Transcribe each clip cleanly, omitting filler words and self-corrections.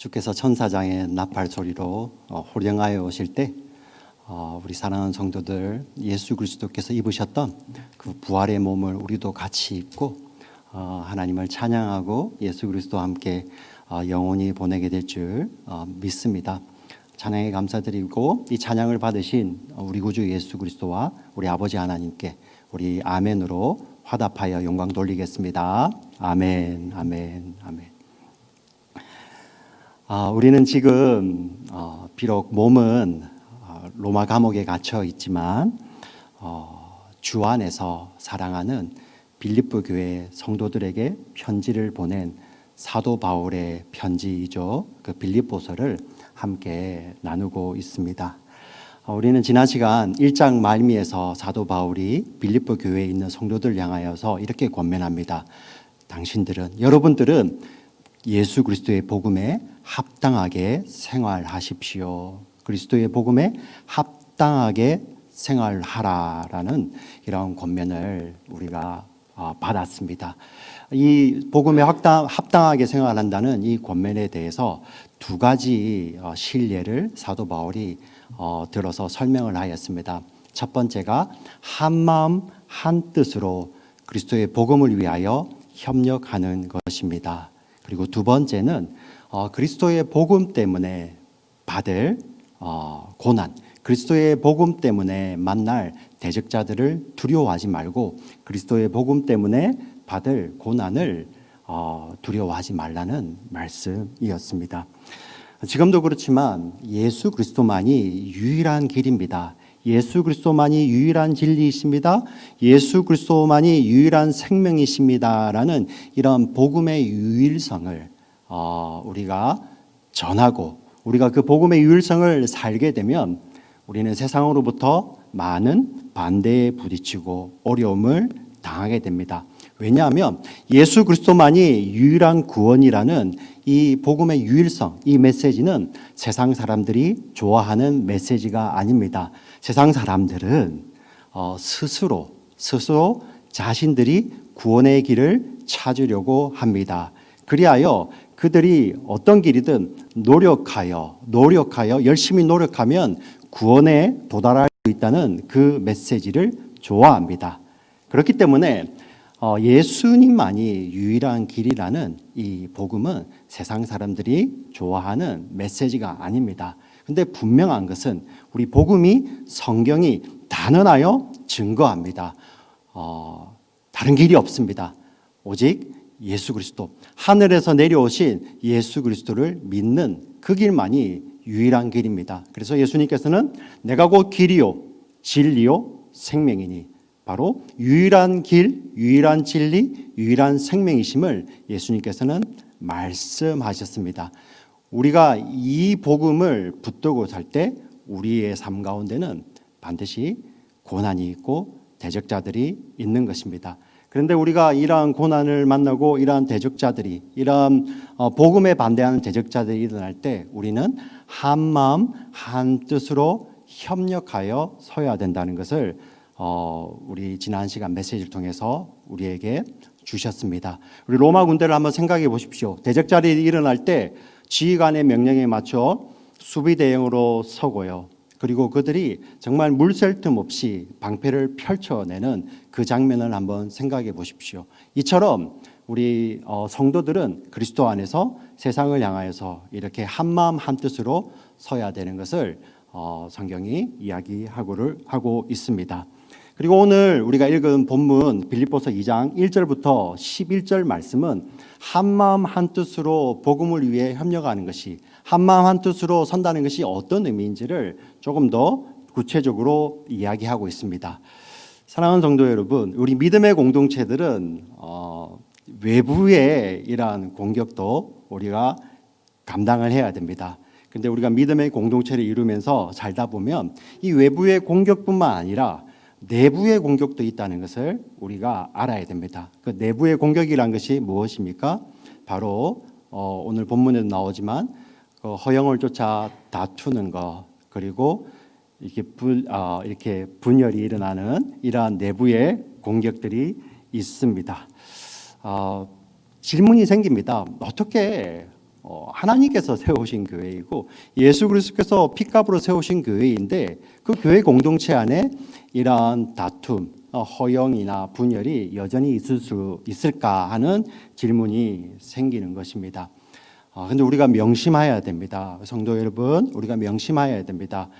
주께서 천사장의 나팔 소리로 호령하여 오실 때 우리 사랑하는 성도들 예수 그리스도께서 입으셨던 그 부활의 몸을 우리도 같이 입고 하나님을 찬양하고 예수 그리스도와 함께 영원히 보내게 될 줄 믿습니다. 찬양에 감사드리고 이 찬양을 받으신 우리 구주 예수 그리스도와 우리 아버지 하나님께 우리 아멘으로 화답하여 영광 돌리겠습니다. 아멘, 아멘, 아멘. 우리는 지금 비록 몸은 로마 감옥에 갇혀 있지만 주 안에서 사랑하는 빌립보 교회 성도들에게 편지를 보낸 사도 바울의 편지이죠. 그 빌립보서를 함께 나누고 있습니다. 우리는 지난 시간 1장 말미에서 사도 바울이 빌립보 교회에 있는 성도들 향하여서 이렇게 권면합니다. 여러분들은 예수 그리스도의 복음에 합당하게 생활하십시오. 그리스도의 복음에 합당하게 생활하라라는 이런 권면을 우리가 받았습니다. 이 복음에 합당하게 생활한다는 이 권면에 대해서 두 가지 실례를 사도 바울이 들어서 설명을 하였습니다. 첫 번째가 한 마음 한 뜻으로 그리스도의 복음을 위하여 협력하는 것입니다. 그리고 두 번째는 그리스도의 복음 때문에 받을 고난, 그리스도의 복음 때문에 만날 대적자들을 두려워하지 말고 그리스도의 복음 때문에 받을 고난을 두려워하지 말라는 말씀이었습니다. 지금도 그렇지만 예수 그리스도만이 유일한 길입니다. 예수 그리스도만이 유일한 진리이십니다. 예수 그리스도만이 유일한 생명이십니다라는 이런 복음의 유일성을 우리가 전하고 우리가 그 복음의 유일성을 살게 되면 우리는 세상으로부터 많은 반대에 부딪히고 어려움을 당하게 됩니다. 왜냐하면 예수 그리스도만이 유일한 구원이라는 이 복음의 유일성, 이 메시지는 세상 사람들이 좋아하는 메시지가 아닙니다. 세상 사람들은 스스로 자신들이 구원의 길을 찾으려고 합니다. 그리하여 그들이 어떤 길이든 노력하여 열심히 노력하면 구원에 도달할 수 있다는 그 메시지를 좋아합니다. 그렇기 때문에 예수님만이 유일한 길이라는 이 복음은 세상 사람들이 좋아하는 메시지가 아닙니다. 근데 분명한 것은 우리 복음이 성경이 단언하여 증거합니다. 다른 길이 없습니다. 오직 예수 그리스도, 하늘에서 내려오신 예수 그리스도를 믿는 그 길만이 유일한 길입니다. 그래서 예수님께서는 내가 곧 길이요 진리요 생명이니 바로 유일한 길, 유일한 진리, 유일한 생명이심을 예수님께서는 말씀하셨습니다. 우리가 이 복음을 붙들고 살 때 우리의 삶 가운데는 반드시 고난이 있고 대적자들이 있는 것입니다. 그런데 우리가 이러한 고난을 만나고 이러한 대적자들이, 이러한 복음에 반대하는 대적자들이 일어날 때 우리는 한 마음 한 뜻으로 협력하여 서야 된다는 것을 우리 지난 시간 메시지를 통해서 우리에게 주셨습니다. 우리 로마 군대를 한번 생각해 보십시오. 대적자들이 일어날 때 지휘관의 명령에 맞춰 수비 대응으로 서고요. 그리고 그들이 정말 물샐 틈 없이 방패를 펼쳐내는 그 장면을 한번 생각해 보십시오. 이처럼 우리 성도들은 그리스도 안에서 세상을 향하여서 이렇게 한 마음 한 뜻으로 서야 되는 것을 성경이 이야기하고 있습니다. 그리고 오늘 우리가 읽은 본문 빌립보서 2장 1절부터 11절 말씀은 한 마음 한 뜻으로 복음을 위해 협력하는 것이, 한 마음 한 뜻으로 선다는 것이 어떤 의미인지를 조금 더 구체적으로 이야기하고 있습니다. 사랑하는 성도 여러분, 우리 믿음의 공동체들은 외부의 이러한 공격도 우리가 감당을 해야 됩니다. 근데 우리가 믿음의 공동체를 이루면서 살다 보면 이 외부의 공격뿐만 아니라 내부의 공격도 있다는 것을 우리가 알아야 됩니다. 그 내부의 공격이란 것이 무엇입니까? 바로 오늘 본문에도 나오지만 허영을 쫓아 다투는 것, 그리고 이렇게 분열이 일어나는 이러한 내부의 공격들이 있습니다. 질문이 생깁니다. 어떻게 하나님께서 세우신 교회이고 예수 그리스도께서 핏값으로 세우신 교회인데 그 교회 공동체 안에 이러한 다툼, 허영이나 분열이 여전히 있을 수 있을까 하는 질문이 생기는 것입니다. 근데 우리가 명심해야 됩니다. 성도 여러분, 우리가 명심해야 됩니다.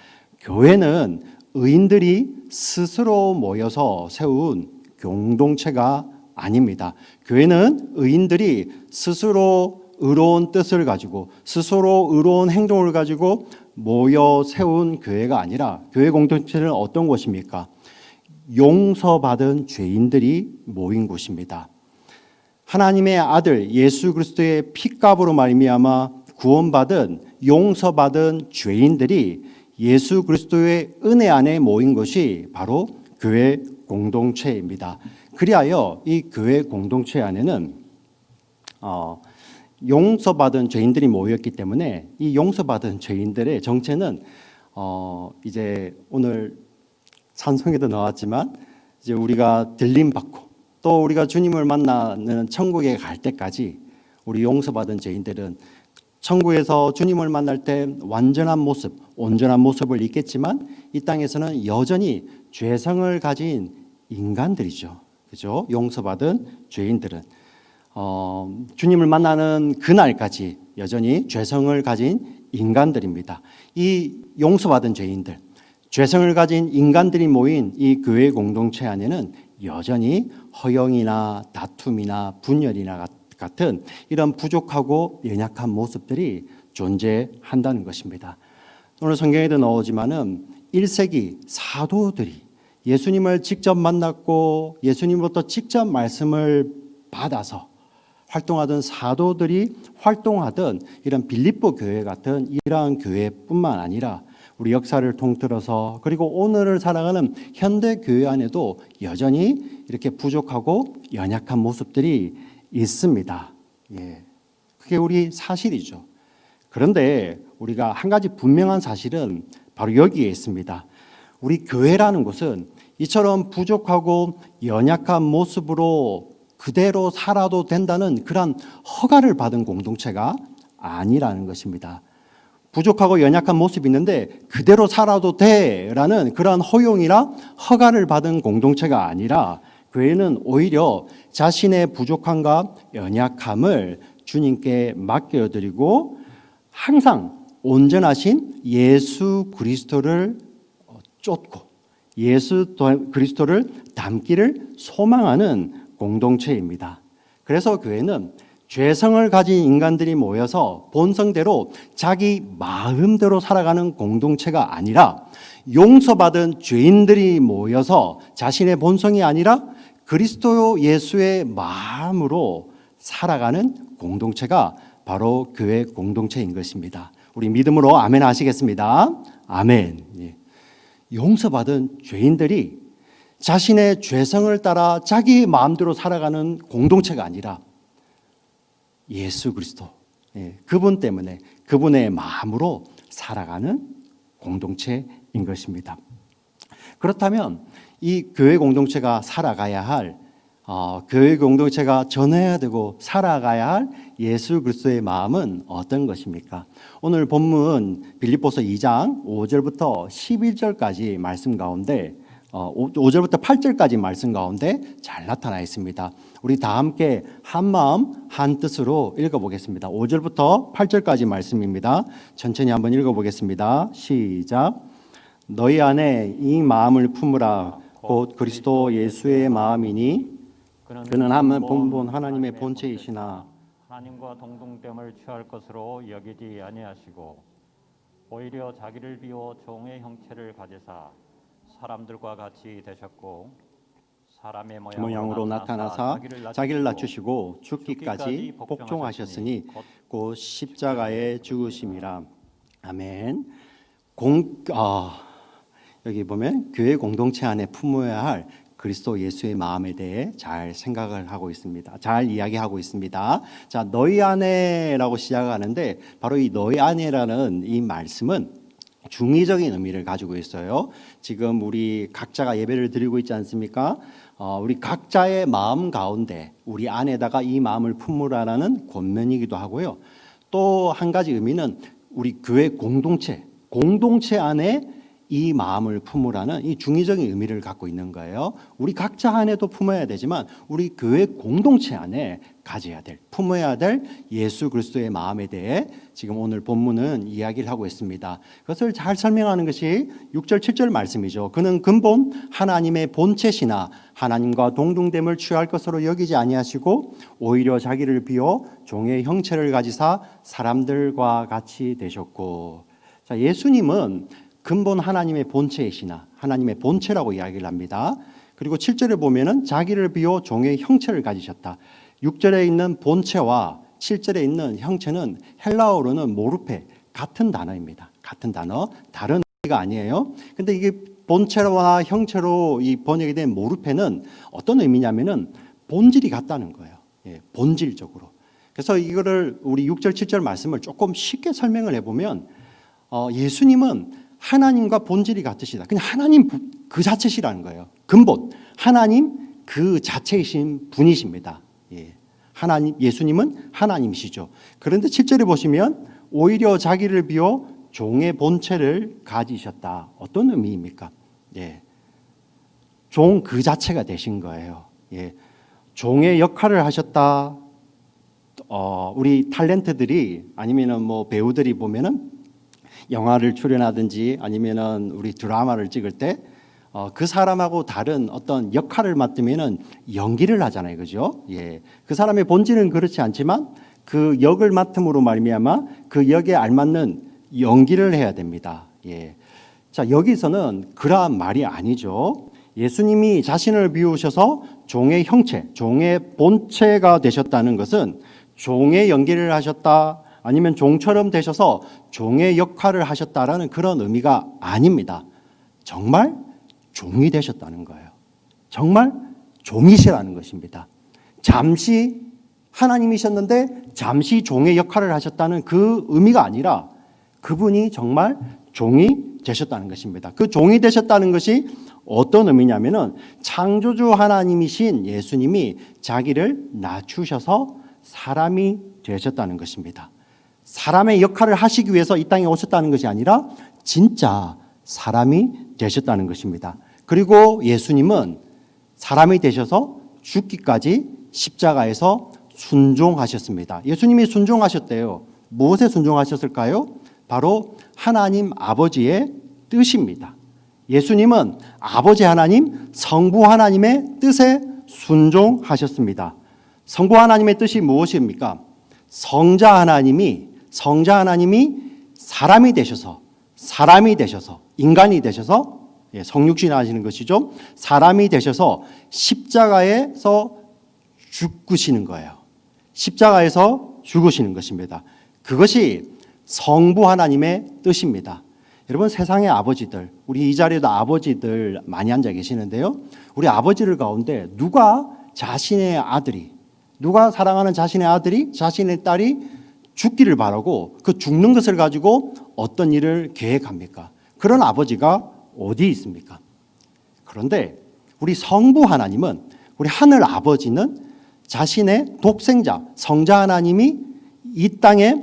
교회는 의인들이 스스로 모여서 세운 공동체가 아닙니다. 교회는 의인들이 스스로 의로운 뜻을 가지고 스스로 의로운 행동을 가지고 모여 세운 교회가 아니라 교회 공동체는 어떤 곳입니까? 용서받은 죄인들이 모인 곳입니다. 하나님의 아들 예수 그리스도의 핏값으로 말미암아 구원받은 용서받은 죄인들이 예수 그리스도의 은혜 안에 모인 것이 바로 교회 공동체입니다. 그리하여 이 교회 공동체 안에는 용서받은 죄인들이 모였기 때문에 이 용서받은 죄인들의 정체는 이제 오늘 찬송에도 나왔지만 이제 우리가 들림 받고 또 우리가 주님을 만나는 천국에 갈 때까지 우리 용서받은 죄인들은 천국에서 주님을 만날 때 완전한 모습, 온전한 모습을 입겠지만 이 땅에서는 여전히 죄성을 가진 인간들이죠. 그죠? 용서받은 죄인들은 주님을 만나는 그날까지 여전히 죄성을 가진 인간들입니다. 이 용서받은 죄인들, 죄성을 가진 인간들이 모인 이 교회 공동체 안에는 여전히 허영이나 다툼이나 분열이나 같은 이런 부족하고 연약한 모습들이 존재한다는 것입니다. 오늘 성경에도 나오지만은 1세기 사도들이 예수님을 직접 만났고 예수님으로부터 직접 말씀을 받아서 활동하던 사도들이 활동하던 이런 빌립보 교회 같은 이러한 교회뿐만 아니라 우리 역사를 통틀어서 그리고 오늘을 살아가는 현대 교회 안에도 여전히 이렇게 부족하고 연약한 모습들이 있습니다. 예, 그게 우리 사실이죠. 그런데 우리가 한 가지 분명한 사실은 바로 여기에 있습니다. 우리 교회라는 곳은 이처럼 부족하고 연약한 모습으로 그대로 살아도 된다는 그런 허가를 받은 공동체가 아니라는 것입니다. 부족하고 연약한 모습이 있는데 그대로 살아도 돼라는 그런 허용이나 허가를 받은 공동체가 아니라 교회는 오히려 자신의 부족함과 연약함을 주님께 맡겨드리고 항상 온전하신 예수 그리스도를 쫓고 예수 그리스도를 닮기를 소망하는 공동체입니다. 그래서 교회는 죄성을 가진 인간들이 모여서 본성대로 자기 마음대로 살아가는 공동체가 아니라 용서받은 죄인들이 모여서 자신의 본성이 아니라 그리스도 예수의 마음으로 살아가는 공동체가 바로 교회 공동체인 것입니다. 우리 믿음으로 아멘 하시겠습니다. 아멘. 용서받은 죄인들이 자신의 죄성을 따라 자기 마음대로 살아가는 공동체가 아니라 예수 그리스도, 그분 때문에 그분의 마음으로 살아가는 공동체인 것입니다. 그렇다면 이 교회 공동체가 살아가야 할 교회 공동체가 전해야 되고 살아가야 할 예수 그리스도의 마음은 어떤 것입니까? 오늘 본문 빌립보서 2장 5절부터 11절까지 말씀 가운데 5절부터 8절까지 말씀 가운데 잘 나타나 있습니다. 우리 다 함께 한 마음 한 뜻으로 읽어보겠습니다. 5절부터 8절까지 말씀입니다. 천천히 한번 읽어보겠습니다. 시작. 너희 안에 이 마음을 품으라. 곧 그리스도 예수의 마음이니 그는 한 본본 하나님의 본체이시나 하나님과 동등됨을 취할 것으로 여기지 아니하시고 오히려 자기를 비워 종의 형체를 가지사 사람들과 같이 되셨고 사람의 모양으로 나타나사 자기를 낮추시고 죽기까지 복종하셨으니 곧 십자가에 죽으심이라. 아멘. 여기 보면 교회 공동체 안에 품어야 할 그리스도 예수의 마음에 대해 잘 생각을 하고 있습니다. 잘 이야기하고 있습니다. 자, 너희 안에라고 시작하는데 바로 이 너희 안에라는 이 말씀은 중의적인 의미를 가지고 있어요. 지금 우리 각자가 예배를 드리고 있지 않습니까? 우리 각자의 마음 가운데 우리 안에다가 이 마음을 품으라는 권면이기도 하고요. 또 한 가지 의미는 우리 교회 공동체 안에 이 마음을 품으라는 이 중의적인 의미를 갖고 있는 거예요. 우리 각자 안에도 품어야 되지만 우리 교회 공동체 안에 가져야 될, 품어야 될 예수 그리스도의 마음에 대해 지금 오늘 본문은 이야기를 하고 있습니다. 그것을 잘 설명하는 것이 6절 7절 말씀이죠. 그는 근본 하나님의 본체시나 하나님과 동등됨을 취할 것으로 여기지 아니하시고 오히려 자기를 비워 종의 형체를 가지사 사람들과 같이 되셨고. 자, 예수님은 근본 하나님의 본체이시나 하나님의 본체라고 이야기를 합니다. 그리고 7절에 보면은 자기를 비워 종의 형체를 가지셨다. 6절에 있는 본체와 7절에 있는 형체는 헬라어로는 모르페, 같은 단어입니다. 같은 단어, 다른 의미가 아니에요. 근데 이게 본체와 형체로 이 번역이 된 모르페는 어떤 의미냐면은 본질이 같다는 거예요. 예, 본질적으로. 그래서 이거를 우리 6절 7절 말씀을 조금 쉽게 설명을 해보면 예수님은 하나님과 본질이 같으시다. 그냥 하나님 그 자체시라는 거예요. 근본 하나님 그 자체이신 분이십니다. 예. 예수님은 하나님이시죠. 그런데 7절에 보시면 오히려 자기를 비워 종의 본체를 가지셨다. 어떤 의미입니까? 예. 종 그 자체가 되신 거예요. 예. 종의 역할을 하셨다. 우리 탤런트들이 아니면은 뭐 배우들이 보면은 영화를 출연하든지 아니면은 우리 드라마를 찍을 때 그 사람하고 다른 어떤 역할을 맡으면은 연기를 하잖아요, 그죠? 예, 그 사람의 본질은 그렇지 않지만 그 역을 맡음으로 말미암아 그 역에 알맞는 연기를 해야 됩니다. 예, 자 여기서는 그러한 말이 아니죠. 예수님이 자신을 비우셔서 종의 형체, 종의 본체가 되셨다는 것은 종의 연기를 하셨다. 아니면 종처럼 되셔서 종의 역할을 하셨다라는 그런 의미가 아닙니다. 정말 종이 되셨다는 거예요. 정말 종이시라는 것입니다. 잠시 하나님이셨는데 잠시 종의 역할을 하셨다는 그 의미가 아니라 그분이 정말 종이 되셨다는 것입니다. 그 종이 되셨다는 것이 어떤 의미냐면은 창조주 하나님이신 예수님이 자기를 낮추셔서 사람이 되셨다는 것입니다. 사람의 역할을 하시기 위해서 이 땅에 오셨다는 것이 아니라 진짜 사람이 되셨다는 것입니다. 그리고 예수님은 사람이 되셔서 죽기까지 십자가에서 순종하셨습니다. 예수님이 순종하셨대요. 무엇에 순종하셨을까요? 바로 하나님 아버지의 뜻입니다. 예수님은 아버지 하나님, 성부 하나님의 뜻에 순종하셨습니다. 성부 하나님의 뜻이 무엇입니까? 성자 하나님이 사람이 되셔서 인간이 되셔서 성육신 하시는 것이죠. 사람이 되셔서 십자가에서 죽으시는 거예요. 십자가에서 죽으시는 것입니다. 그것이 성부 하나님의 뜻입니다. 여러분 세상의 아버지들, 우리 이 자리에도 아버지들 많이 앉아 계시는데요. 우리 아버지들 가운데 누가 사랑하는 자신의 아들이, 자신의 딸이 죽기를 바라고 그 죽는 것을 가지고 어떤 일을 계획합니까? 그런 아버지가 어디 있습니까? 그런데 우리 성부 하나님은, 우리 하늘 아버지는 자신의 독생자 성자 하나님이 이 땅에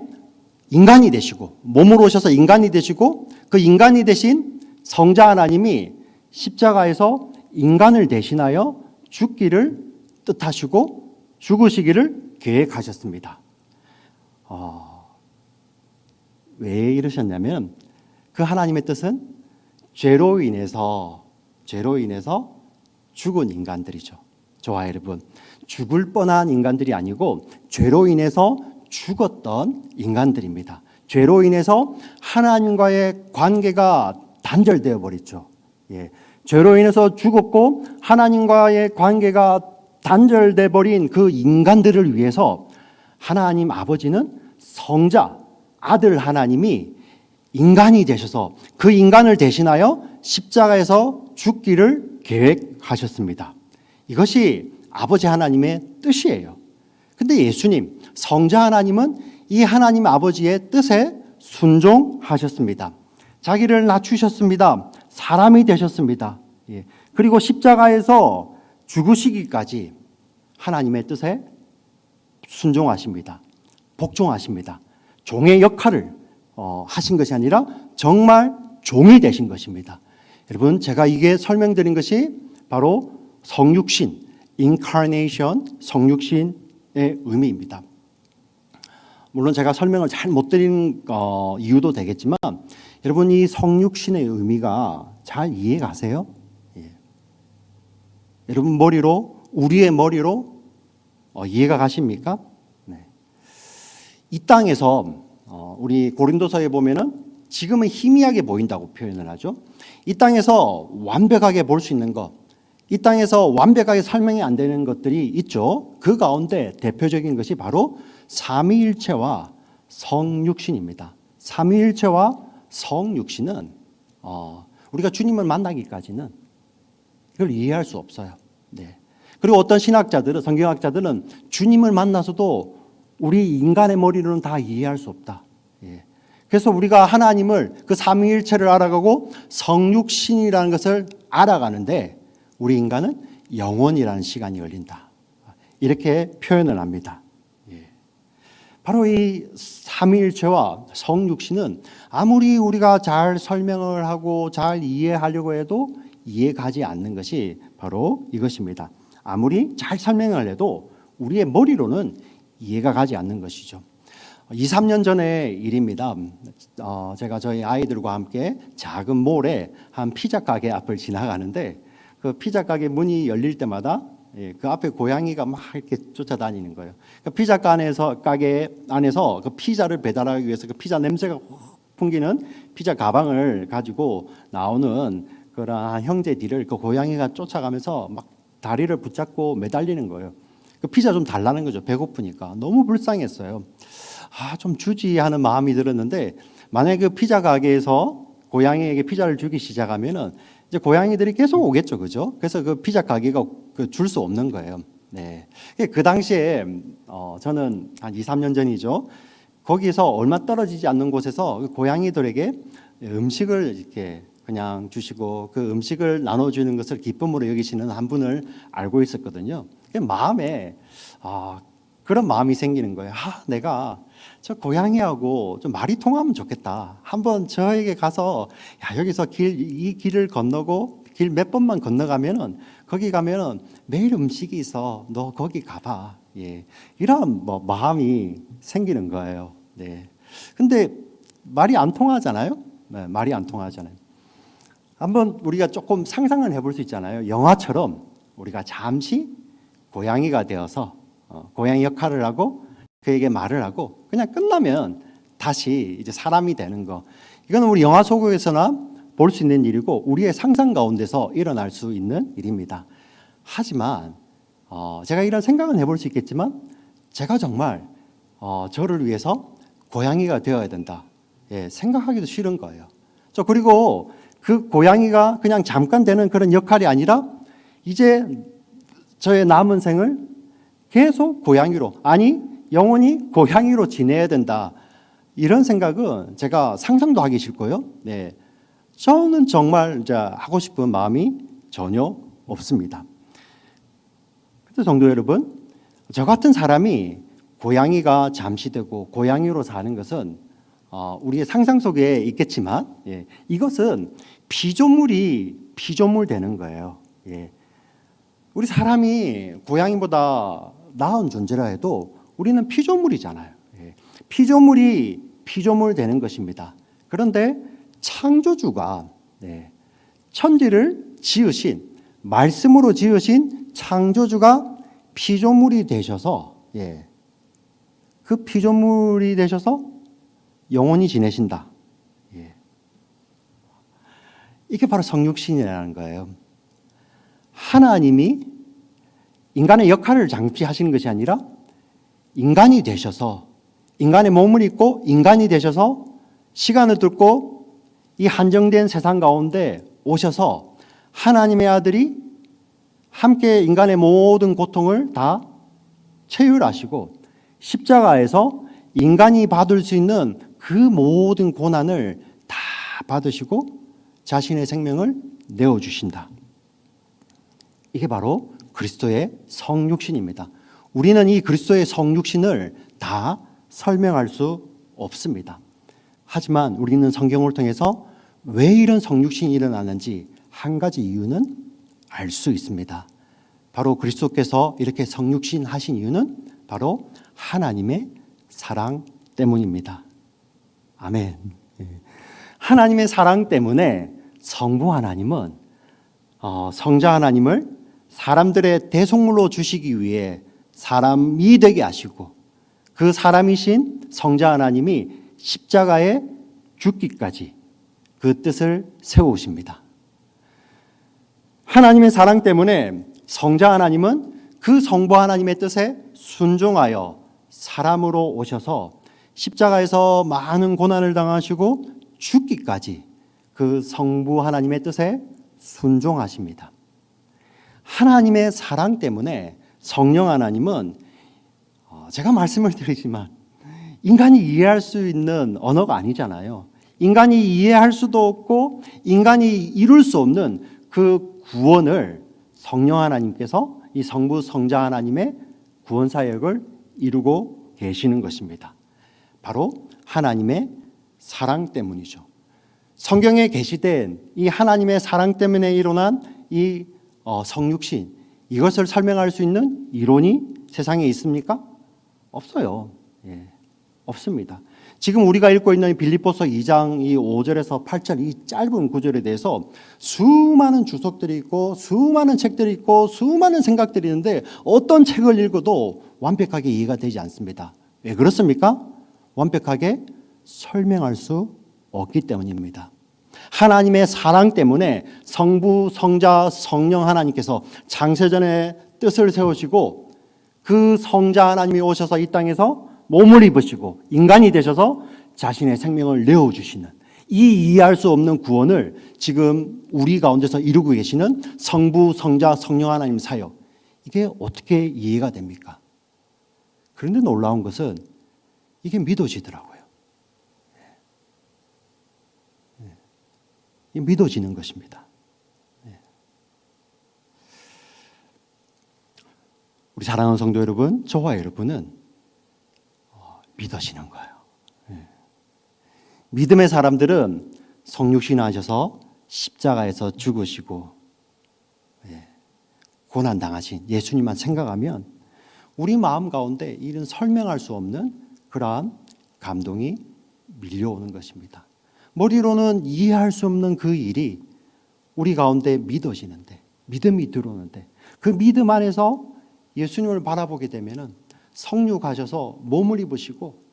인간이 되시고 몸으로 오셔서 인간이 되시고 그 인간이 되신 성자 하나님이 십자가에서 인간을 대신하여 죽기를 뜻하시고 죽으시기를 계획하셨습니다. 왜 이러셨냐면 그 하나님의 뜻은 죄로 인해서 죽은 인간들이죠. 저와 여러분, 죽을 뻔한 인간들이 아니고 죄로 인해서 죽었던 인간들입니다. 죄로 인해서 하나님과의 관계가 단절되어 버렸죠. 예, 죄로 인해서 죽었고 하나님과의 관계가 단절돼 버린 그 인간들을 위해서 하나님 아버지는 성자 아들 하나님이 인간이 되셔서 그 인간을 대신하여 십자가에서 죽기를 계획하셨습니다. 이것이 아버지 하나님의 뜻이에요. 근데 예수님, 성자 하나님은 이 하나님 아버지의 뜻에 순종하셨습니다. 자기를 낮추셨습니다. 사람이 되셨습니다. 예. 그리고 십자가에서 죽으시기까지 하나님의 뜻에 순종하십니다. 복종하십니다. 종의 역할을 하신 것이 아니라 정말 종이 되신 것입니다. 여러분, 제가 이게 설명드린 것이 바로 성육신, incarnation, 성육신의 의미입니다. 물론 제가 설명을 잘 못 드린 이유도 되겠지만 여러분, 이 성육신의 의미가 잘 이해가세요? 예. 여러분 머리로, 우리의 머리로 이해가 가십니까? 네. 이 땅에서 우리 고린도서에 보면은 지금은 희미하게 보인다고 표현을 하죠. 이 땅에서 완벽하게 볼 수 있는 것, 이 땅에서 완벽하게 설명이 안 되는 것들이 있죠. 그 가운데 대표적인 것이 바로 삼위일체와 성육신입니다. 삼위일체와 성육신은 우리가 주님을 만나기까지는 이걸 이해할 수 없어요. 네. 그리고 어떤 신학자들은, 성경학자들은 주님을 만나서도 우리 인간의 머리로는 다 이해할 수 없다. 예. 그래서 우리가 하나님을, 그 삼위일체를 알아가고 성육신이라는 것을 알아가는데 우리 인간은 영원이라는 시간이 걸린다. 이렇게 표현을 합니다. 예. 바로 이 삼위일체와 성육신은 아무리 우리가 잘 설명을 하고 잘 이해하려고 해도 이해가지 않는 것이 바로 이것입니다. 아무리 잘 설명을 해도 우리의 머리로는 이해가 가지 않는 것이죠. 2, 3년 전의 일입니다. 제가 저희 아이들과 함께 작은 몰에 한 피자 가게 앞을 지나가는데 그 피자 가게 문이 열릴 때마다 그 앞에 고양이가 막 이렇게 쫓아다니는 거예요. 그 피자 가게 안에서 그 피자를 배달하기 위해서 그 피자 냄새가 풍기는 피자 가방을 가지고 나오는 그러한 형제들을 그 고양이가 쫓아가면서 막 다리를 붙잡고 매달리는 거예요. 그 피자 좀 달라는 거죠. 배고프니까. 너무 불쌍했어요. 좀 주지 하는 마음이 들었는데 만약에 그 피자 가게에서 고양이에게 피자를 주기 시작하면은 이제 고양이들이 계속 오겠죠, 그죠? 그래서 그 피자 가게가 줄 수 없는 거예요. 네. 그 당시에 저는 한 2, 3년 전이죠. 거기서 얼마 떨어지지 않는 곳에서 그 고양이들에게 음식을 이렇게 그냥 주시고 그 음식을 나눠주는 것을 기쁨으로 여기시는 한 분을 알고 있었거든요. 마음에 그런 마음이 생기는 거예요. 내가 저 고양이하고 좀 말이 통하면 좋겠다. 한번 저에게 가서 여기서 이 길을 건너고 길 몇 번만 건너가면은 거기 가면은 매일 음식이 있어. 너 거기 가봐. 예, 이런 마음이 생기는 거예요. 네. 근데 말이 안 통하잖아요. 네, 말이 안 통하잖아요. 한번 우리가 조금 상상을 해볼 수 있잖아요. 영화처럼 우리가 잠시 고양이가 되어서 고양이 역할을 하고 그에게 말을 하고 그냥 끝나면 다시 이제 사람이 되는 거. 이건 우리 영화 속에서나 볼 수 있는 일이고 우리의 상상 가운데서 일어날 수 있는 일입니다. 하지만 제가 이런 생각은 해볼 수 있겠지만 제가 정말 저를 위해서 고양이가 되어야 된다. 예, 생각하기도 싫은 거예요. 그리고 그 고양이가 그냥 잠깐 되는 그런 역할이 아니라 이제 저의 남은 생을 계속 고양이로, 아니 영원히 고양이로 지내야 된다. 이런 생각은 제가 상상도 하기 싫고요. 네, 저는 정말 이제 하고 싶은 마음이 전혀 없습니다. 그래서 성도 여러분, 저 같은 사람이 고양이가 잠시 되고 고양이로 사는 것은 우리의 상상 속에 있겠지만 이것은 피조물 되는 거예요. 우리 사람이 고양이보다 나은 존재라 해도 우리는 피조물이잖아요. 피조물이 피조물 되는 것입니다. 그런데 창조주가 천지를 지으신, 말씀으로 지으신 창조주가 피조물이 되셔서 그 피조물이 되셔서 영원히 지내신다. 이게 바로 성육신이라는 거예요. 하나님이 인간의 역할을 장치하시는 것이 아니라 인간이 되셔서, 인간의 몸을 입고 인간이 되셔서 시간을 뚫고 이 한정된 세상 가운데 오셔서 하나님의 아들이 함께 인간의 모든 고통을 다 체휼하시고 십자가에서 인간이 받을 수 있는 그 모든 고난을 다 받으시고 자신의 생명을 내어주신다. 이게 바로 그리스도의 성육신입니다. 우리는 이 그리스도의 성육신을 다 설명할 수 없습니다. 하지만 우리는 성경을 통해서 왜 이런 성육신이 일어나는지 한 가지 이유는 알 수 있습니다. 바로 그리스도께서 이렇게 성육신 하신 이유는 바로 하나님의 사랑 때문입니다. 아멘. 하나님의 사랑 때문에 성부 하나님은 성자 하나님을 사람들의 대속물로 주시기 위해 사람이 되게 하시고 그 사람이신 성자 하나님이 십자가에 죽기까지 그 뜻을 세우십니다. 하나님의 사랑 때문에 성자 하나님은 그 성부 하나님의 뜻에 순종하여 사람으로 오셔서 십자가에서 많은 고난을 당하시고 죽기까지 그 성부 하나님의 뜻에 순종하십니다. 하나님의 사랑 때문에 성령 하나님은 제가 말씀을 드리지만 인간이 이해할 수 있는 언어가 아니잖아요. 인간이 이해할 수도 없고 인간이 이룰 수 없는 그 구원을 성령 하나님께서 이 성부 성자 하나님의 구원 사역을 이루고 계시는 것입니다. 바로 하나님의 사랑 때문이죠. 성경에 게시된 이 하나님의 사랑 때문에 일어난 이 성육신, 이것을 설명할 수 있는 이론이 세상에 있습니까? 없어요. 없습니다. 지금 우리가 읽고 있는 빌립보서 2장 이 5절에서 8절 이 짧은 구절에 대해서 수많은 주석들이 있고 수많은 책들이 있고 수많은 생각들이 있는데 어떤 책을 읽어도 완벽하게 이해가 되지 않습니다. 왜 그렇습니까? 완벽하게 설명할 수 없기 때문입니다. 하나님의 사랑 때문에 성부, 성자, 성령 하나님께서 창세전에 뜻을 세우시고 그 성자 하나님이 오셔서 이 땅에서 몸을 입으시고 인간이 되셔서 자신의 생명을 내어주시는 이 이해할 수 없는 구원을 지금 우리 가운데서 이루고 계시는 성부, 성자, 성령 하나님 사역, 이게 어떻게 이해가 됩니까? 그런데 놀라운 것은 이게 믿어지더라고요. 이게 믿어지는 것입니다. 우리 사랑하는 성도 여러분, 저와 여러분은 믿어지는 거예요. 믿음의 사람들은 성육신 하셔서 십자가에서 죽으시고 고난 당하신 예수님만 생각하면 우리 마음 가운데 이런 설명할 수 없는 그러한 감동이 밀려오는 것입니다. 머리로는 이해할 수 없는 그 일이 우리 가운데 믿어지는데, 믿음이 들어오는데 그 믿음 안에서 예수님을 바라보게 되면은 성육하셔서 몸을 입으시고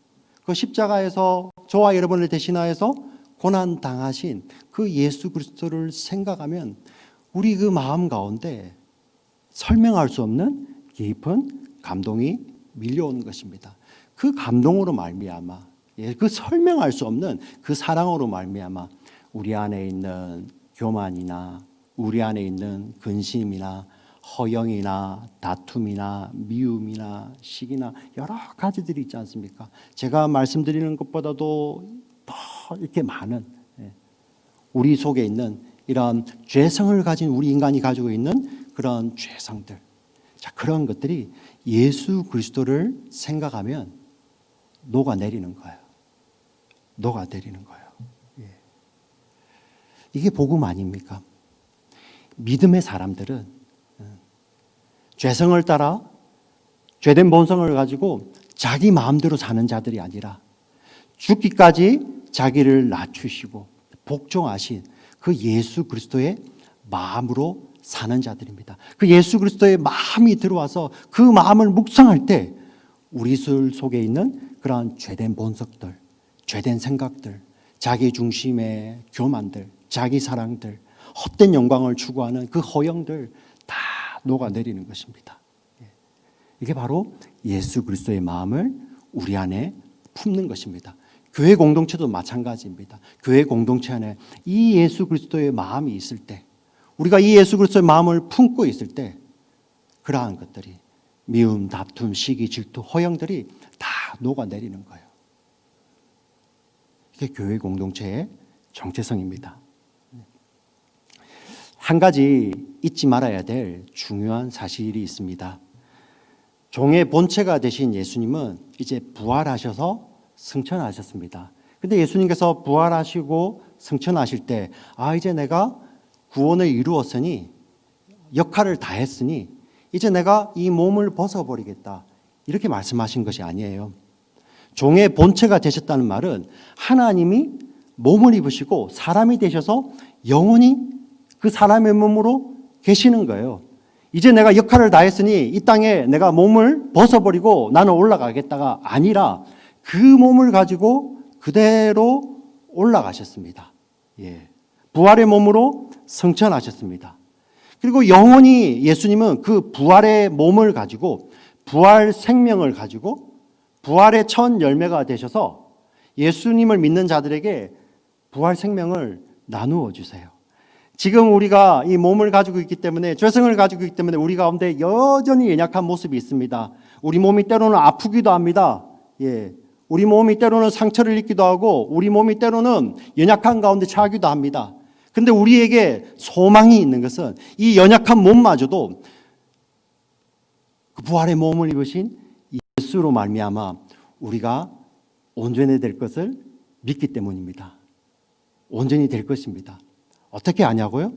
그 십자가에서 저와 여러분을 대신하여서 고난 당하신 그 예수 그리스도를 생각하면 우리 그 마음 가운데 설명할 수 없는 깊은 감동이 밀려오는 것입니다. 그 감동으로 말미암아, 그 설명할 수 없는 그 사랑으로 말미암아 우리 안에 있는 교만이나 우리 안에 있는 근심이나 허영이나 다툼이나 미움이나 시기나 여러 가지들이 있지 않습니까? 제가 말씀드리는 것보다도 더 이렇게 많은 우리 속에 있는 이런 죄성을 가진 우리 인간이 가지고 있는 그런 죄성들, 자, 그런 것들이 예수 그리스도를 생각하면 녹아내리는 거예요. 녹아내리는 거예요. 이게 복음 아닙니까? 믿음의 사람들은 죄성을 따라 죄된 본성을 가지고 자기 마음대로 사는 자들이 아니라 죽기까지 자기를 낮추시고 복종하신 그 예수 그리스도의 마음으로 사는 자들입니다. 그 예수 그리스도의 마음이 들어와서 그 마음을 묵상할 때 우리 속에 있는 그런 죄된 본성들, 죄된 생각들, 자기 중심의 교만들, 자기 사랑들, 헛된 영광을 추구하는 그 허영들 다 녹아내리는 것입니다. 이게 바로 예수 그리스도의 마음을 우리 안에 품는 것입니다. 교회 공동체도 마찬가지입니다. 교회 공동체 안에 이 예수 그리스도의 마음이 있을 때, 우리가 이 예수 그리스도의 마음을 품고 있을 때 그러한 것들이 미움, 다툼, 시기, 질투, 허영들이 다 녹아내리는 거예요. 이게 교회 공동체의 정체성입니다. 한 가지 잊지 말아야 될 중요한 사실이 있습니다. 종의 본체가 되신 예수님은 이제 부활하셔서 승천하셨습니다. 근데 예수님께서 부활하시고 승천하실 때 이제 내가 구원을 이루었으니 역할을 다했으니 이제 내가 이 몸을 벗어버리겠다 이렇게 말씀하신 것이 아니에요. 종의 본체가 되셨다는 말은 하나님이 몸을 입으시고 사람이 되셔서 영원히 그 사람의 몸으로 계시는 거예요. 이제 내가 역할을 다했으니 이 땅에 내가 몸을 벗어버리고 나는 올라가겠다가 아니라 그 몸을 가지고 그대로 올라가셨습니다. 부활의 몸으로 승천하셨습니다. 그리고 영원히 예수님은 그 부활의 몸을 가지고 부활 생명을 가지고 부활의 첫 열매가 되셔서 예수님을 믿는 자들에게 부활 생명을 나누어 주세요. 지금 우리가 이 몸을 가지고 있기 때문에 죄성을 가지고 있기 때문에 우리 가운데 여전히 연약한 모습이 있습니다. 우리 몸이 때로는 아프기도 합니다. 우리 몸이 때로는 상처를 입기도 하고 우리 몸이 때로는 연약한 가운데 처하기도 합니다. 근데 우리에게 소망이 있는 것은 이 연약한 몸마저도 그 부활의 몸을 입으신 예수로 말미암아 우리가 온전히 될 것을 믿기 때문입니다. 온전히 될 것입니다. 어떻게 아냐고요?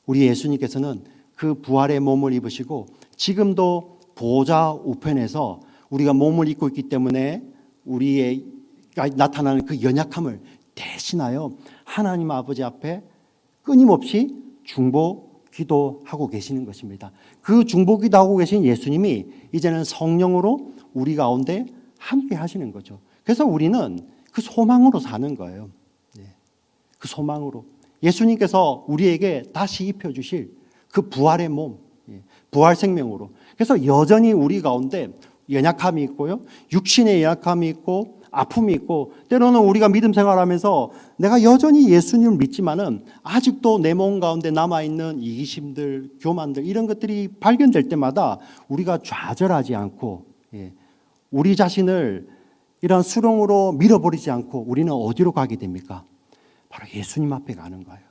우리 예수님께서는 그 부활의 몸을 입으시고 지금도 보좌 우편에서 우리가 몸을 입고 있기 때문에 우리의 나타나는 그 연약함을 대신하여 하나님 아버지 앞에 끊임없이 중보 기도하고 계시는 것입니다. 그 중보 기도하고 계신 예수님이 이제는 성령으로 우리 가운데 함께 하시는 거죠. 그래서 우리는 그 소망으로 사는 거예요. 그 소망으로 예수님께서 우리에게 다시 입혀주실 그 부활의 몸, 부활 생명으로. 그래서 여전히 우리 가운데 연약함이 있고요, 육신의 연약함이 있고 아픔이 있고 때로는 우리가 믿음 생활하면서 내가 여전히 예수님을 믿지만은 아직도 내 몸 가운데 남아있는 이기심들, 교만들 이런 것들이 발견될 때마다 우리가 좌절하지 않고 우리 자신을 이런 수렁으로 밀어버리지 않고 우리는 어디로 가게 됩니까? 바로 예수님 앞에 가는 거예요.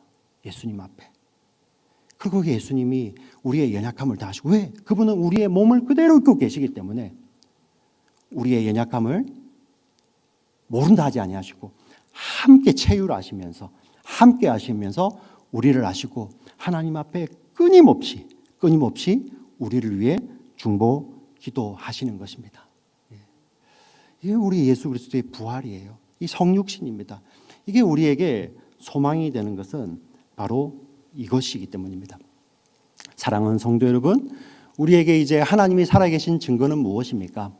예수님 앞에. 그리고 예수님이 우리의 연약함을 다 하시고, 왜? 그분은 우리의 몸을 그대로 입고 계시기 때문에 우리의 연약함을 모른다 하지 아니하시고 함께 체휼하시면서 함께 하시면서 우리를 아시고 하나님 앞에 끊임없이 우리를 위해 중보 기도하시는 것입니다. 이게 우리 예수 그리스도의 부활이에요. 이 성육신입니다. 이게 우리에게 소망이 되는 것은 바로 이것이기 때문입니다. 사랑하는 성도 여러분, 우리에게 이제 하나님이 살아계신 증거는 무엇입니까?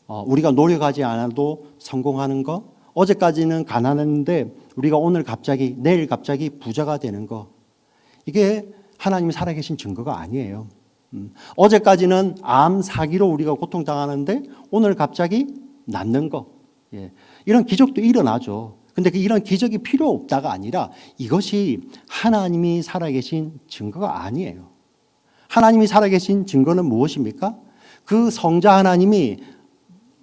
우리가 노력하지 않아도 성공하는 거, 어제까지는 가난했는데 우리가 내일 갑자기 부자가 되는 거, 이게 하나님이 살아계신 증거가 아니에요. 어제까지는 암 사기로 우리가 고통당하는데 오늘 갑자기 낫는 거, 이런 기적도 일어나죠. 근데 이런 기적이 필요 없다가 아니라 이것이 하나님이 살아계신 증거가 아니에요. 하나님이 살아계신 증거는 무엇입니까? 그 성자 하나님이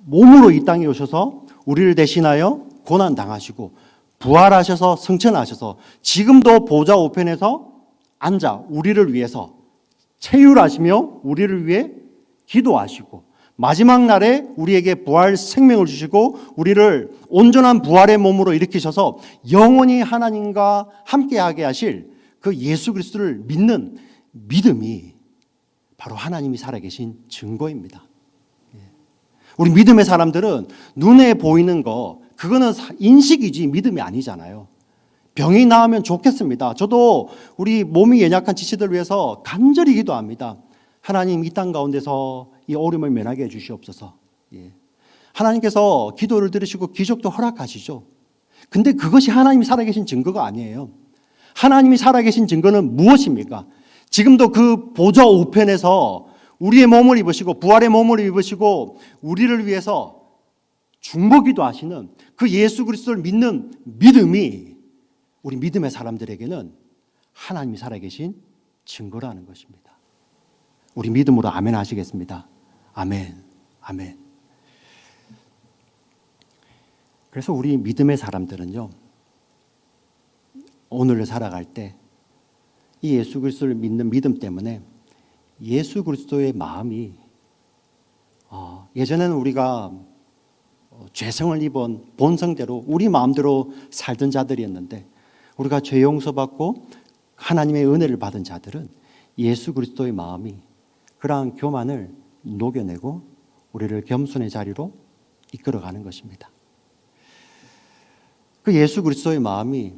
몸으로 이 땅에 오셔서 우리를 대신하여 고난당하시고 부활하셔서 승천하셔서 지금도 보좌 우편에서 앉아 우리를 위해서 체휼하시며 우리를 위해 기도하시고 마지막 날에 우리에게 부활 생명을 주시고 우리를 온전한 부활의 몸으로 일으키셔서 영원히 하나님과 함께하게 하실 그 예수 그리스도를 믿는 믿음이 바로 하나님이 살아계신 증거입니다. 우리 믿음의 사람들은 눈에 보이는 거, 그거는 인식이지 믿음이 아니잖아요. 병이 나으면 좋겠습니다. 저도 우리 몸이 연약한 지체들을 위해서 간절히 기도합니다. 하나님, 이 땅 가운데서 이 어려움을 면하게 해주시옵소서. 하나님께서 기도를 들으시고 기적도 허락하시죠. 근데 그것이 하나님이 살아계신 증거가 아니에요. 하나님이 살아계신 증거는 무엇입니까? 지금도 그 보좌 우편에서 우리의 몸을 입으시고 부활의 몸을 입으시고 우리를 위해서 중보기도 하시는 그 예수 그리스도를 믿는 믿음이 우리 믿음의 사람들에게는 하나님이 살아계신 증거라는 것입니다. 우리 믿음으로 아멘 하시겠습니다. 아멘, 아멘. 그래서 우리 믿음의 사람들은요, 오늘을 살아갈 때 이 예수 그리스도를 믿는 믿음 때문에 예수 그리스도의 마음이 예전에는 우리가 죄성을 입은 본성대로 우리 마음대로 살던 자들이었는데, 우리가 죄 용서받고 하나님의 은혜를 받은 자들은 예수 그리스도의 마음이 그러한 교만을 녹여내고 우리를 겸손의 자리로 이끌어가는 것입니다. 그 예수 그리스도의 마음이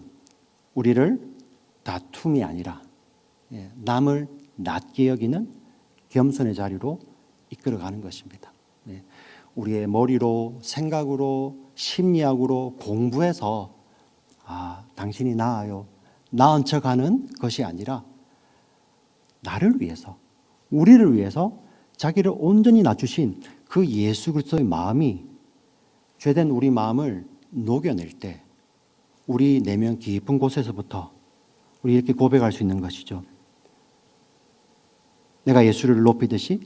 우리를 다툼이 아니라 남을 낮게 여기는 겸손의 자리로 이끌어가는 것입니다. 우리의 머리로, 생각으로, 심리학으로 공부해서 당신이 나아요, 나은 척하는 것이 아니라 나를 위해서, 우리를 위해서 자기를 온전히 낮추신 그 예수 그리스도의 마음이 죄된 우리 마음을 녹여낼 때 우리 내면 깊은 곳에서부터 우리 이렇게 고백할 수 있는 것이죠. 내가 예수를 높이듯이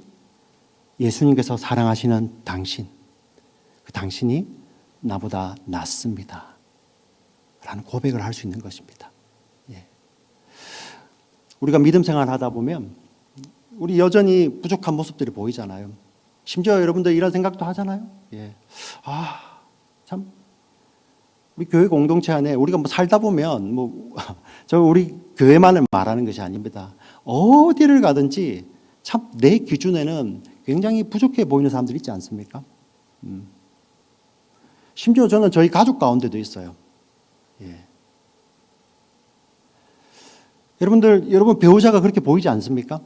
예수님께서 사랑하시는 당신, 그 당신이 나보다 낫습니다 라는 고백을 할 수 있는 것입니다. 우리가 믿음 생활을 하다 보면 우리 여전히 부족한 모습들이 보이잖아요. 심지어 여러분들 이런 생각도 하잖아요. 참 우리 교회 공동체 안에 우리가 살다 보면 저 우리 교회만을 말하는 것이 아닙니다. 어디를 가든지 참 내 기준에는 굉장히 부족해 보이는 사람들이 있지 않습니까? 심지어 저는 저희 가족 가운데도 있어요. 여러분 배우자가 그렇게 보이지 않습니까?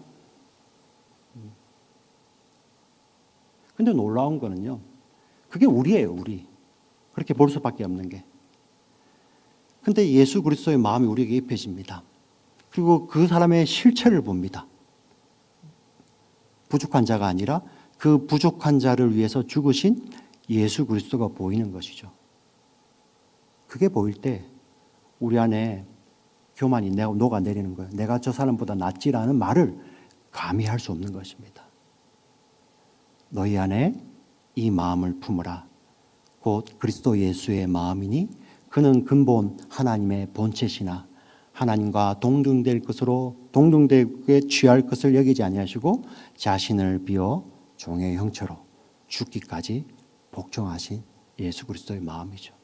근데 놀라운 거는요, 그게 우리예요, 우리. 그렇게 볼 수밖에 없는 게. 근데 예수 그리스도의 마음이 우리에게 입혀집니다. 그리고 그 사람의 실체를 봅니다. 부족한 자가 아니라 그 부족한 자를 위해서 죽으신 예수 그리스도가 보이는 것이죠. 그게 보일 때 우리 안에 교만이 녹아내리는 거예요. 내가 저 사람보다 낫지라는 말을 감히 할 수 없는 것입니다. 너희 안에 이 마음을 품으라. 곧 그리스도 예수의 마음이니 그는 근본 하나님의 본체시나 하나님과 동등되게 취할 것을 여기지 아니하시고 자신을 비워 종의 형체로 죽기까지 복종하신 예수 그리스도의 마음이죠.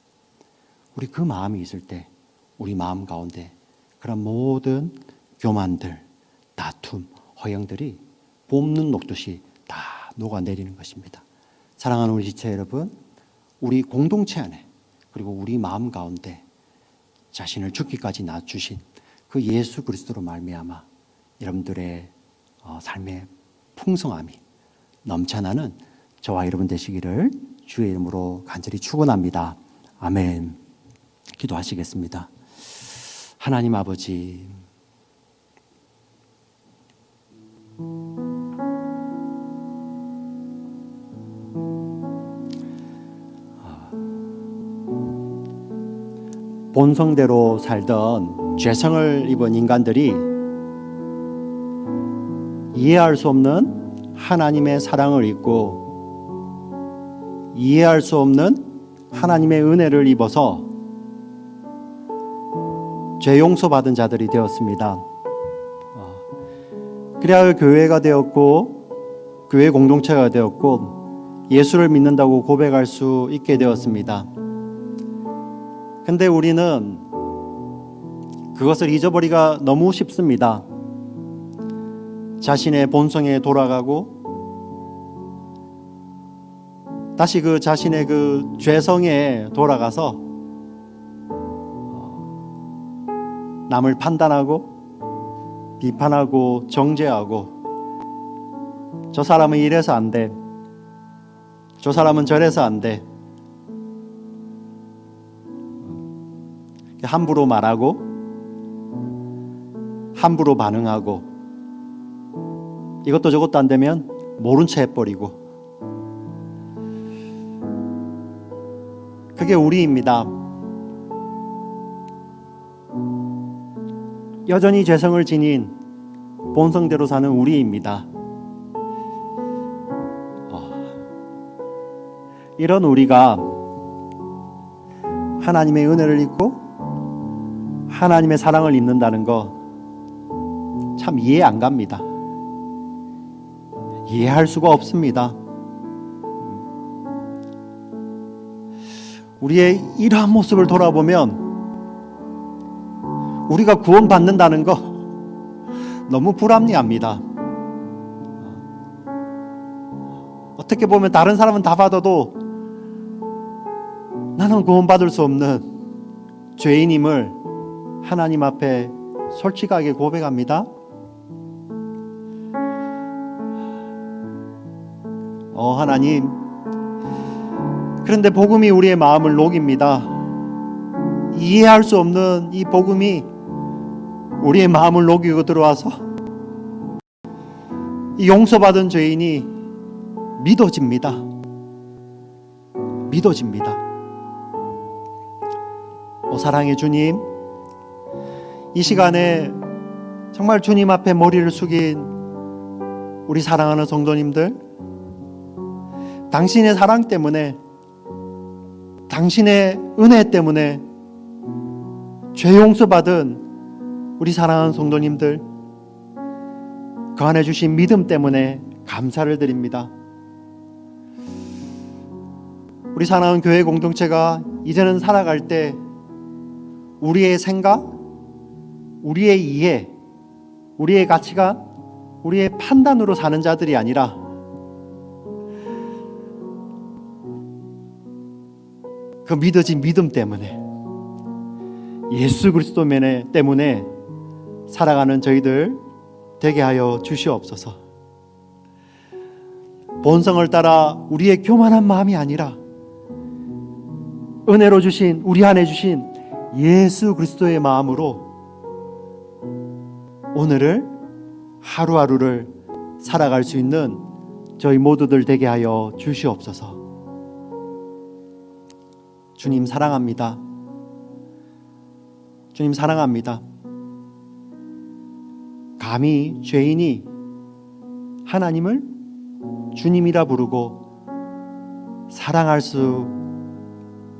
우리 그 마음이 있을 때 우리 마음 가운데 그런 모든 교만들, 다툼, 허영들이 봄눈 녹듯이 다 녹아내리는 것입니다. 사랑하는 우리 지체 여러분, 우리 공동체 안에 그리고 우리 마음 가운데 자신을 죽기까지 낮추신 그 예수 그리스도로 말미암아 여러분들의 삶의 풍성함이 넘쳐나는 저와 여러분 되시기를 주의 이름으로 간절히 축원합니다. 아멘. 기도하시겠습니다. 하나님 아버지, 본성대로 살던 죄성을 입은 인간들이 이해할 수 없는 하나님의 사랑을 입고 이해할 수 없는 하나님의 은혜를 입어서 죄 용서받은 자들이 되었습니다. 그래야 교회가 되었고 교회 공동체가 되었고 예수를 믿는다고 고백할 수 있게 되었습니다. 근데 우리는 그것을 잊어버리기가 너무 쉽습니다. 자신의 본성에 돌아가고 다시 그 자신의 그 죄성에 돌아가서 남을 판단하고 비판하고 정죄하고 저 사람은 이래서 안 돼, 저 사람은 저래서 안 돼, 함부로 말하고 함부로 반응하고 이것도 저것도 안 되면 모른 채 해버리고, 그게 우리입니다. 여전히 죄성을 지닌 본성대로 사는 우리입니다. 이런 우리가 하나님의 은혜를 입고 하나님의 사랑을 입는다는 거 참 이해 안 갑니다. 이해할 수가 없습니다. 우리의 이러한 모습을 돌아보면 우리가 구원받는다는 거 너무 불합리합니다. 어떻게 보면 다른 사람은 다 받아도 나는 구원받을 수 없는 죄인임을 하나님 앞에 솔직하게 고백합니다. 하나님, 그런데 복음이 우리의 마음을 녹입니다. 이해할 수 없는 이 복음이 우리의 마음을 녹이고 들어와서 이 용서받은 죄인이 믿어집니다. 사랑의 주님, 이 시간에 정말 주님 앞에 머리를 숙인 우리 사랑하는 성도님들, 당신의 사랑 때문에, 당신의 은혜 때문에 죄 용서받은 우리 사랑하는 성도님들, 그 안에 주신 믿음 때문에 감사를 드립니다. 우리 사랑하는 교회 공동체가 이제는 살아갈 때 우리의 생각, 우리의 이해, 우리의 가치관, 우리의 판단으로 사는 자들이 아니라 그 믿어진 믿음 때문에, 예수 그리스도 때문에 살아가는 저희들 되게 하여 주시옵소서. 본성을 따라 우리의 교만한 마음이 아니라 은혜로 주신, 우리 안에 주신 예수 그리스도의 마음으로 오늘을, 하루하루를 살아갈 수 있는 저희 모두들 되게 하여 주시옵소서. 주님 사랑합니다. 주님 사랑합니다. 감히 죄인이 하나님을 주님이라 부르고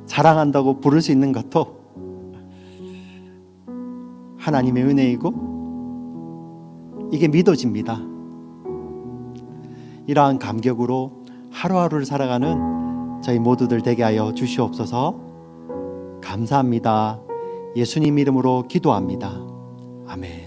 사랑한다고 부를 수 있는 것도 하나님의 은혜이고 이게 믿어집니다. 이러한 감격으로 하루하루를 살아가는 저희 모두들 되게 하여 주시옵소서. 감사합니다. 예수님 이름으로 기도합니다. 아멘.